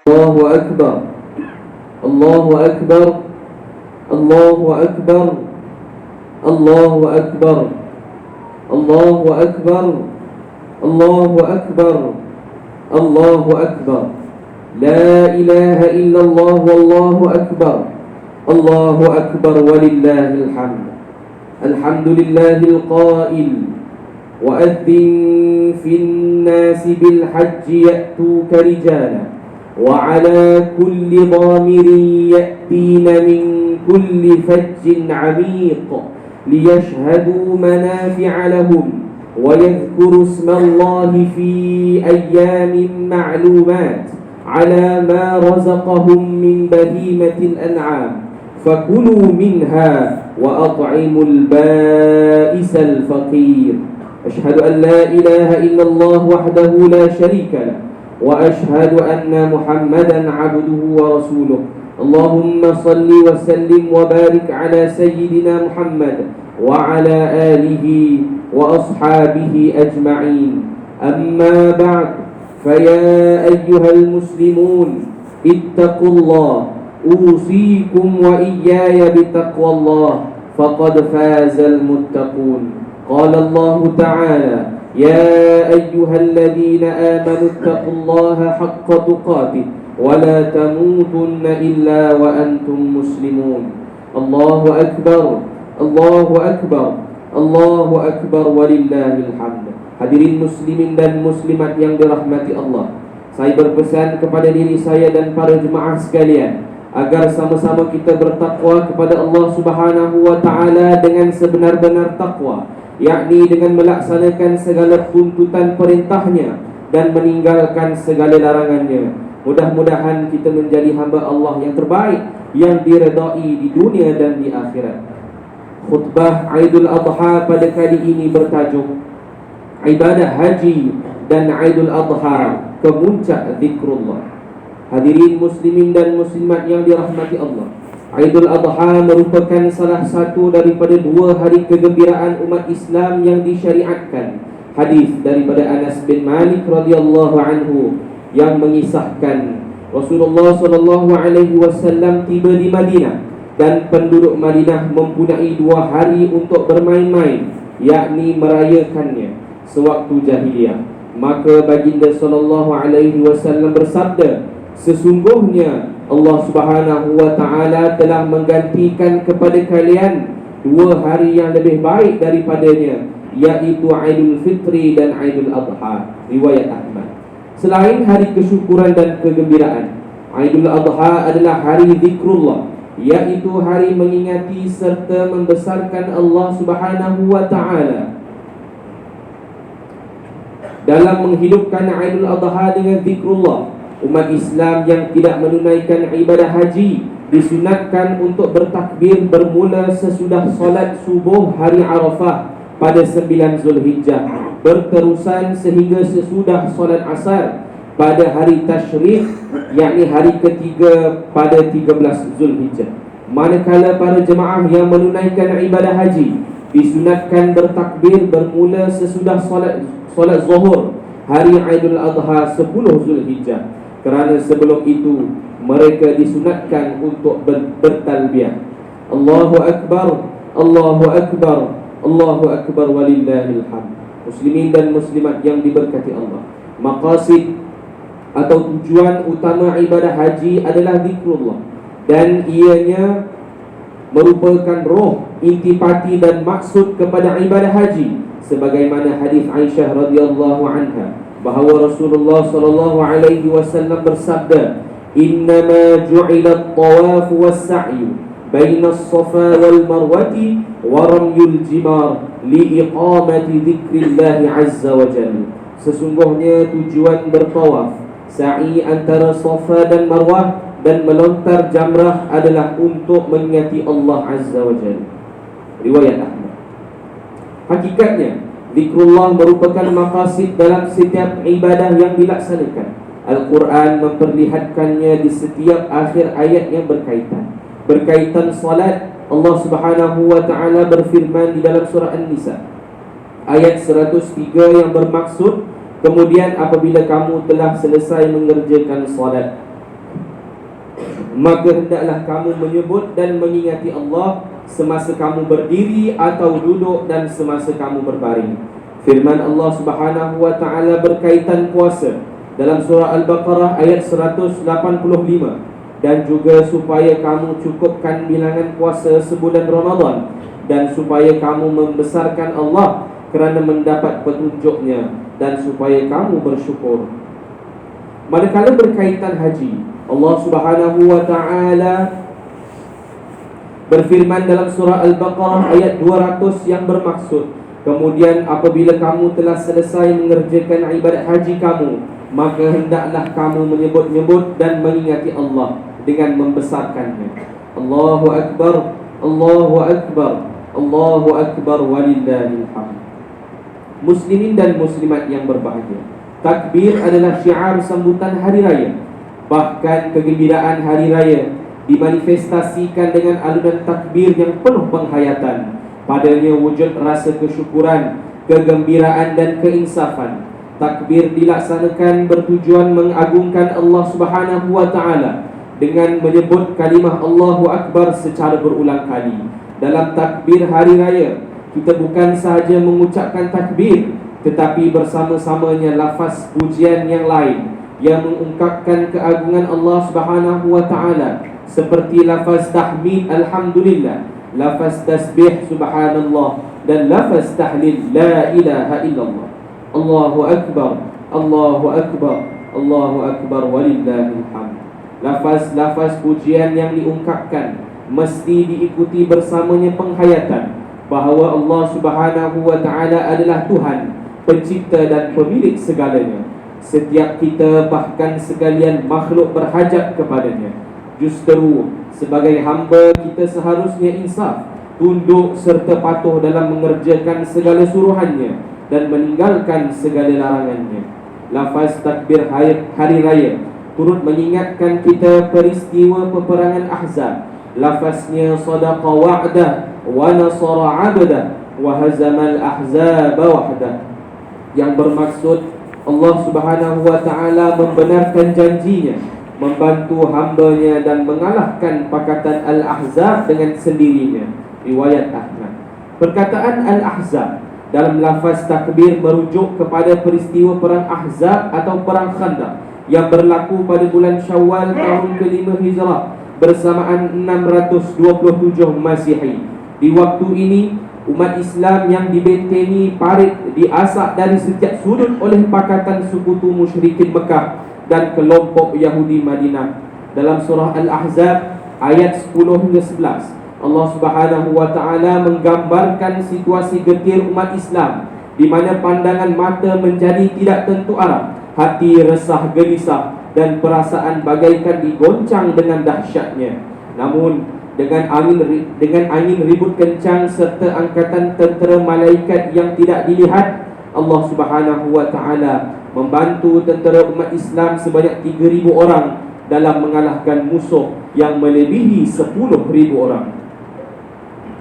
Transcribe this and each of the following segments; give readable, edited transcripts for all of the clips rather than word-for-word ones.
Allahu Akbar, Allahu Akbar, Allahu Akbar, Allahu Akbar, Allahu Akbar, Allahu Akbar, Allahu Akbar. La ilaha illallah wallahu akbar, Allahu Akbar walillahil hamd. Alhamdulillahil qail وأذن في الناس بالحج يأتوك رجالا وعلى كل ضامر يأتين من كل فج عميق ليشهدوا منافع لهم ويذكروا اسم الله في أيام معلومات على ما رزقهم من بهيمة الأنعام فكلوا منها وأطعموا البائس الفقير. أشهد أن لا إله إلا الله وحده لا شريك له وأشهد أن محمدا عبده ورسوله. اللهم صل وسلم وبارك على سيدنا محمد وعلى آله وأصحابه أجمعين. أما بعد، فيا أيها المسلمون اتقوا الله، أوصيكم وإياي بتقوى الله، فقد فاز المتقون. قال الله تعالى: يا أيها الذين آمنوا اتقوا الله حق تقاته ولا تموتن إلا وأنتم مسلمون. الله أكبر، الله أكبر، الله أكبر walillahil hamd. Hadirin muslimin dan muslimat yang dirahmati Allah, saya berpesan kepada diri saya dan para jemaah sekalian agar sama-sama kita bertakwa kepada Allah Subhanahu wa taala dengan sebenar-benar takwa, yakni dengan melaksanakan segala tuntutan perintahnya dan meninggalkan segala larangannya. Mudah-mudahan kita menjadi hamba Allah yang terbaik, yang diredai di dunia dan di akhirat. Khutbah Aidul Adha pada kali ini bertajuk Ibadah Haji dan Aidul Adha, kemuncak zikrullah. Hadirin muslimin dan muslimat yang dirahmati Allah, Aidul Adha merupakan salah satu daripada dua hari kegembiraan umat Islam yang disyariatkan. Hadis daripada Anas bin Malik radhiyallahu anhu yang mengisahkan Rasulullah sallallahu alaihi wasallam tiba di Madinah dan penduduk Madinah mempunyai 2 hari untuk bermain-main, yakni merayakannya sewaktu jahiliyah. Maka baginda sallallahu alaihi wasallam bersabda, sesungguhnya Allah Subhanahu wa taala telah menggantikan kepada kalian 2 hari yang lebih baik daripadanya, yaitu Aidul Fitri dan Aidul Adha. Riwayat Ahmad. Selain hari kesyukuran dan kegembiraan, Aidul Adha adalah hari zikrullah, yaitu hari mengingati serta membesarkan Allah Subhanahu wa taala. Dalam menghidupkan Aidul Adha dengan zikrullah, umat Islam yang tidak menunaikan ibadah haji disunatkan untuk bertakbir bermula sesudah solat subuh hari Arafah pada 9 Zulhijjah, berterusan sehingga sesudah solat asar pada hari Tashriq, yakni hari ketiga pada 13 Zulhijjah. Manakala para jemaah yang menunaikan ibadah haji disunatkan bertakbir bermula sesudah solat zuhur hari Aidul Adha 10 Zulhijjah, kerana sebelum itu mereka disunatkan untuk bertalbiyah. Allahu Akbar, Allahu Akbar, Allahu Akbar walillahil hamd. Muslimin dan muslimat yang diberkati Allah, maqasid atau tujuan utama ibadah haji adalah zikrullah, dan ianya merupakan roh, intipati dan maksud kepada ibadah haji, sebagaimana hadis Aisyah radhiyallahu anha bahawa Rasulullah sallallahu alaihi wasallam bersabda, "Innama ju'ila at-tawaf was-sa'yu baina as-safa wal marwati wa ramyul jimar li iqamati dzikrillah azza wa jalla." Sesungguhnya tujuan bertawaf, sa'i antara Safa dan Marwah dan melontar jamrah adalah untuk mengingati Allah azza wa jalla. Riwayat Ahmad. Hakikatnya zikrullah merupakan maqasid dalam setiap ibadah yang dilaksanakan. Al-Quran memperlihatkannya di setiap akhir ayat yang berkaitan salat. Allah Subhanahu wa taala berfirman di dalam surah An-Nisa ayat 103 yang bermaksud, kemudian apabila kamu telah selesai mengerjakan salat, maka hendaklah kamu menyebut dan mengingati Allah semasa kamu berdiri atau duduk dan semasa kamu berbaring. Firman Allah Subhanahu wa taala berkaitan puasa dalam surah Al-Baqarah ayat 185, dan juga supaya kamu cukupkan bilangan puasa sebulan Ramadan, dan supaya kamu membesarkan Allah kerana mendapat petunjuknya, dan supaya kamu bersyukur. Manakala berkaitan haji, Allah Subhanahu wa taala berfirman dalam surah Al-Baqarah ayat 200 yang bermaksud, kemudian apabila kamu telah selesai mengerjakan ibadat haji kamu, maka hendaklah kamu menyebut-nyebut dan mengingati Allah dengan membesarkannya. Allahu Akbar, Allahu Akbar, Allahu Akbar, walillahil hamd. Muslimin dan muslimat yang berbahagia, takbir adalah syiar sambutan hari raya. Bahkan kegembiraan hari raya dimanifestasikan dengan alunan takbir yang penuh penghayatan. Padanya wujud rasa kesyukuran, kegembiraan dan keinsafan. Takbir dilaksanakan bertujuan mengagungkan Allah Subhanahu wa taala dengan menyebut kalimah Allahu Akbar secara berulang kali. Dalam takbir hari raya, kita bukan sahaja mengucapkan takbir, tetapi bersama-samanya lafaz pujian yang lain yang mengungkapkan keagungan Allah Subhanahu wa taala, seperti lafaz tahmid alhamdulillah, lafaz tasbih subhanallah, dan lafaz tahlil la ilaha illallah. Allahu Akbar, Allahu Akbar, Allahu Akbar, walillahil hamd. Lafaz-lafaz pujian yang diungkapkan mesti diikuti bersamanya penghayatan bahawa Allah Subhanahu wa taala adalah Tuhan, pencipta dan pemilik segalanya. Setiap kita, bahkan sekalian makhluk, berhajat kepadanya. Justeru sebagai hamba kita seharusnya insaf, tunduk serta patuh dalam mengerjakan segala suruhannya dan meninggalkan segala larangannya. Lafaz takbir hari raya turut mengingatkan kita peristiwa peperangan Ahzab. Lafaznya sadaqa wa'dah wa nasara 'abdah wa hazamal ahzaba wahdah, yang bermaksud Allah Subhanahu wa taala membenarkan janjinya, membantu hambanya dan mengalahkan pakatan Al-Ahzab dengan sendirinya. Riwayat Ahmad. Perkataan Al-Ahzab dalam lafaz takbir merujuk kepada peristiwa perang Ahzab atau perang Khandaq yang berlaku pada bulan Syawal tahun ke-5 Hijrah bersamaan 627 Masihi. Di waktu ini, umat Islam yang dibentengi parit diasak dari setiap sudut oleh pakatan sekutu musyrikin Mekah dan kelompok Yahudi Madinah. Dalam surah Al-Ahzab ayat 10 hingga 11, Allah Subhanahu wa taala menggambarkan situasi getir umat Islam di mana pandangan mata menjadi tidak tentu arah, hati resah gelisah dan perasaan bagaikan digoncang dengan dahsyatnya. Namun dengan angin ribut kencang serta angkatan tentera malaikat yang tidak dilihat, Allah Subhanahu wa taala membantu tentera umat Islam sebanyak 3,000 orang dalam mengalahkan musuh yang melebihi 10,000 orang.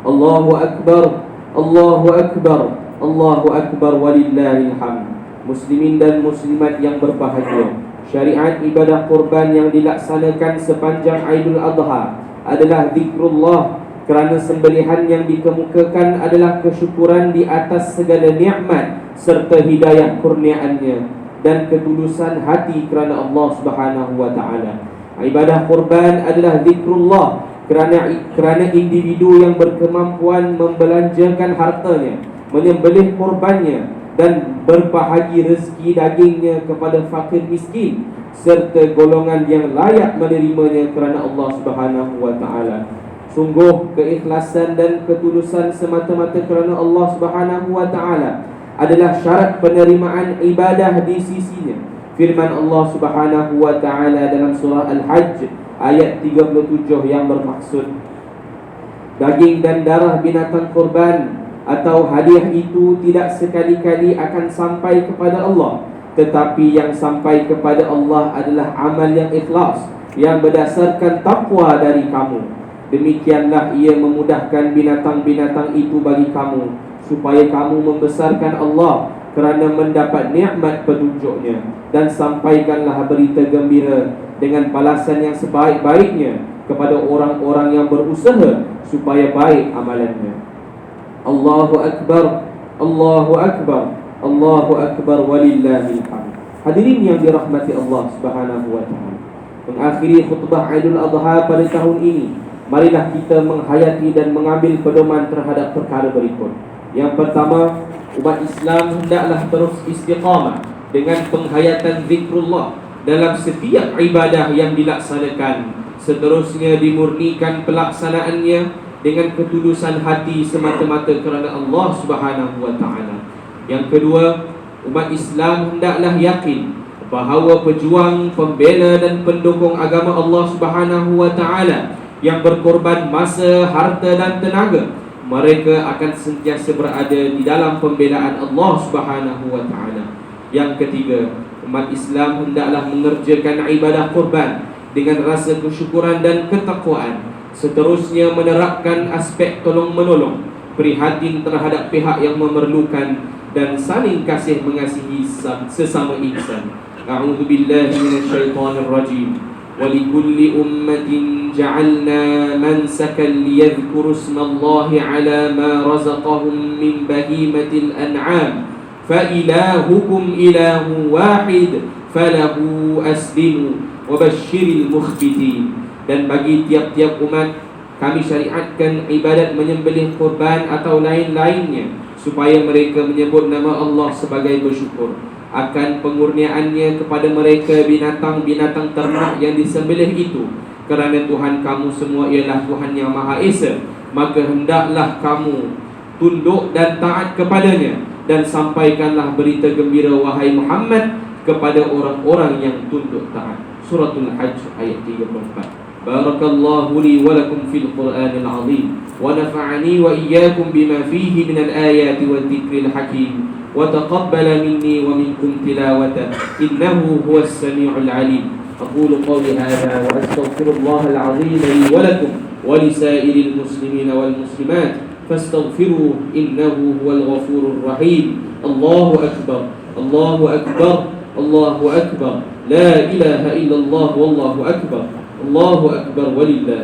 Allahu Akbar, Allahu Akbar, Allahu Akbar, walillahil hamd. Muslimin dan muslimat yang berbahagia, syariat ibadah kurban yang dilaksanakan sepanjang Aidul Adha adalah zikrullah, kerana sembelihan yang dikemukakan adalah kesyukuran di atas segala nikmat serta hidayah kurniaannya dan ketulusan hati kerana Allah Subhanahu wa taala. Ibadah kurban adalah zikrullah kerana individu yang berkemampuan membelanjakan hartanya, menyembelih kurbannya dan berbahagi rezeki dagingnya kepada fakir miskin serta golongan yang layak menerimanya kerana Allah Subhanahu wa taala. Sungguh keikhlasan dan ketulusan semata-mata kerana Allah Subhanahu wa taala adalah syarat penerimaan ibadah di sisinya. Firman Allah Subhanahu wa taala dalam surah Al-Hajj ayat 37 yang bermaksud, daging dan darah binatang kurban atau hadiah itu tidak sekali-kali akan sampai kepada Allah, tetapi yang sampai kepada Allah adalah amal yang ikhlas yang berdasarkan takwa dari kamu. Demikianlah ia memudahkan binatang-binatang itu bagi kamu, supaya kamu membesarkan Allah kerana mendapat nikmat petunjuknya. Dan sampaikanlah berita gembira dengan balasan yang sebaik-baiknya kepada orang-orang yang berusaha supaya baik amalannya. Allahu Akbar, Allahu Akbar, Allahu Akbar walillahil hamd. Hadirin yang dirahmati Allah Subhanahu wa taala. Mengakhiri khutbah Aidul Adha pada tahun ini, marilah kita menghayati dan mengambil pedoman terhadap perkara berikut. Yang pertama, umat Islam hendaklah terus istiqamah dengan penghayatan zikrullah dalam setiap ibadah yang dilaksanakan. Seterusnya dimurnikan pelaksanaannya dengan ketulusan hati semata-mata kerana Allah Subhanahu wa taala. Yang kedua, umat Islam hendaklah yakin bahawa pejuang, pembela dan pendukung agama Allah Subhanahu wa taala yang berkorban masa, harta dan tenaga, mereka akan sentiasa berada di dalam pembelaan Allah Subhanahu wa taala. Yang ketiga, umat Islam hendaklah mengerjakan ibadah kurban dengan rasa kesyukuran dan ketakwaan. Seterusnya menerapkan aspek tolong-menolong, prihatin terhadap pihak yang memerlukan dan saling kasih mengasihi sesama insan. A'udzu billahi minasyaitonir rajim. ولكل أمة جعلنا منسكا ليذكروا اسم الله على ما رزقهم من بهيمة الأنعام فإلهكم إله واحد فله أسلموا وبشر المخبتين. Dan bagi tiap-tiap umat kami syariatkan ibadat menyembelih kurban atau lain-lainnya supaya mereka menyebut nama Allah sebagai bersyukur akan pengurniaannya kepada mereka binatang-binatang ternak yang disembelih itu, kerana Tuhan kamu semua ialah Tuhan yang Maha Esa. Maka hendaklah kamu tunduk dan taat kepadanya, dan sampaikanlah berita gembira wahai Muhammad kepada orang-orang yang tunduk taat. Suratul Hajj ayat 34. Barakallahu li wa lakum fil Qur'anil azim wa nafa'ani wa iyyakum bima fihi minal ayati wal dzikril hakim وتقبل مني ومنكم تلاوته إنه هو السميع العليم. أقول قولي هذا وأستغفر الله العظيم لي ولكم ولسائر المسلمين والمسلمات فاستغفروه إنه هو الغفور الرحيم. الله أكبر، الله أكبر، الله أكبر، لا إله إلا الله والله أكبر، الله أكبر ولله